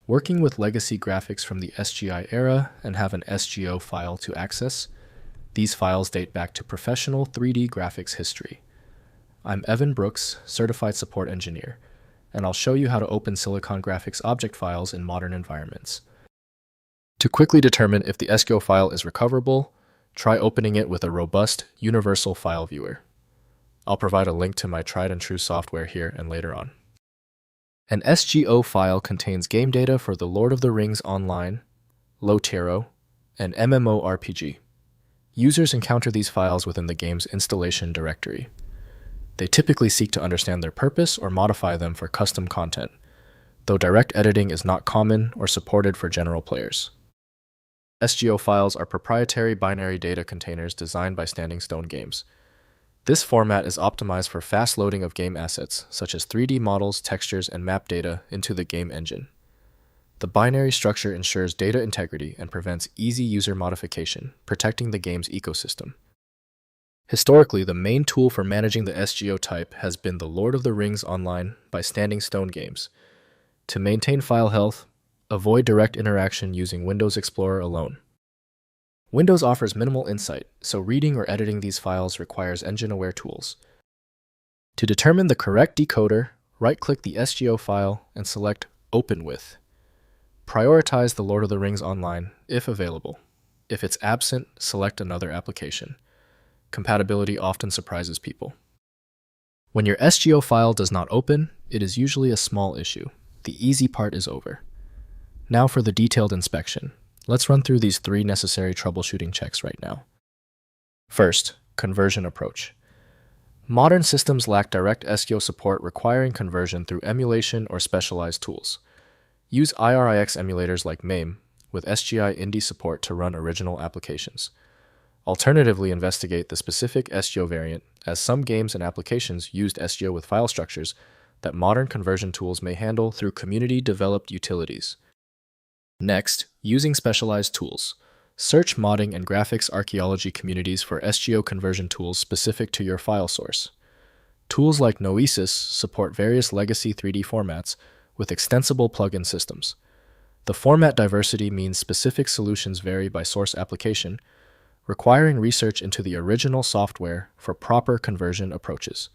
Working with legacy graphics from the SGI era and have an SGO file to access. These files date back to professional 3D graphics history. I'm Evan Brooks, Certified Support Engineer, and I'll show you how to open Silicon Graphics object files in modern environments. To quickly determine if the SGO file is recoverable, try opening it with a robust, universal file viewer. I'll provide a link to my tried and true software here and later on. An SGO file contains game data for The Lord of the Rings Online, LOTRO, and MMORPG. Users encounter these files within the game's installation directory. They typically seek to understand their purpose or modify them for custom content, though direct editing is not common or supported for general players. SGO files are proprietary binary data containers designed by Standing Stone Games. This format is optimized for fast loading of game assets, such as 3D models, textures, and map data into the game engine. The binary structure ensures data integrity and prevents easy user modification, protecting the game's ecosystem. Historically, the main tool for managing the SGO type has been The Lord of the Rings Online by Standing Stone Games. To maintain file health, avoid direct interaction using Windows Explorer alone. Windows offers minimal insight, so reading or editing these files requires engine-aware tools. To determine the correct decoder, right-click the SGO file and select Open With. Prioritize The Lord of the Rings Online, if available. If it's absent, select another application. Compatibility often surprises people. When your SGO file does not open, it is usually a small issue. The easy part is over. Now for the detailed inspection. Let's run through these 3 necessary troubleshooting checks right now. First, conversion approach. Modern systems lack direct SGO support requiring conversion through emulation or specialized tools. Use IRIX emulators like MAME with SGI Indie support to run original applications. Alternatively, investigate the specific SGO variant, as some games and applications used SGO with file structures that modern conversion tools may handle through community-developed utilities. Next, using specialized tools. Search modding and graphics archaeology communities for SGO conversion tools specific to your file source. Tools like Noesis support various legacy 3D formats with extensible plugin systems. The format diversity means specific solutions vary by source application, requiring research into the original software for proper conversion approaches.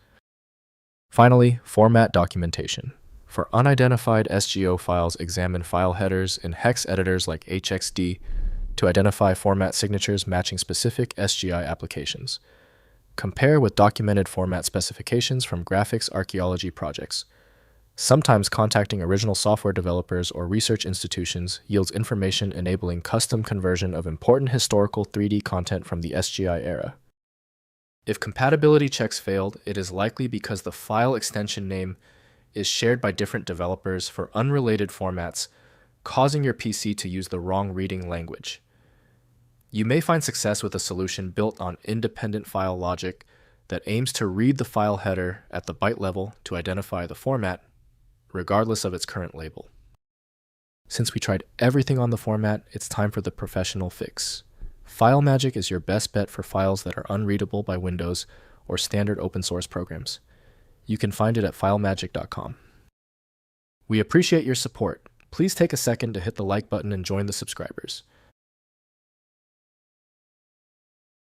Finally, format documentation. For unidentified SGO files, examine file headers in hex editors like HXD to identify format signatures matching specific SGI applications. Compare with documented format specifications from graphics archaeology projects. Sometimes contacting original software developers or research institutions yields information enabling custom conversion of important historical 3D content from the SGI era. If compatibility checks failed, it is likely because the file extension name is shared by different developers for unrelated formats, causing your PC to use the wrong reading language. You may find success with a solution built on independent file logic that aims to read the file header at the byte level to identify the format, regardless of its current label. Since we tried everything on the format, it's time for the professional fix. FileMagick is your best bet for files that are unreadable by Windows or standard open source programs. You can find it at filemagick.com. We appreciate your support. Please take a second to hit the like button and join the subscribers.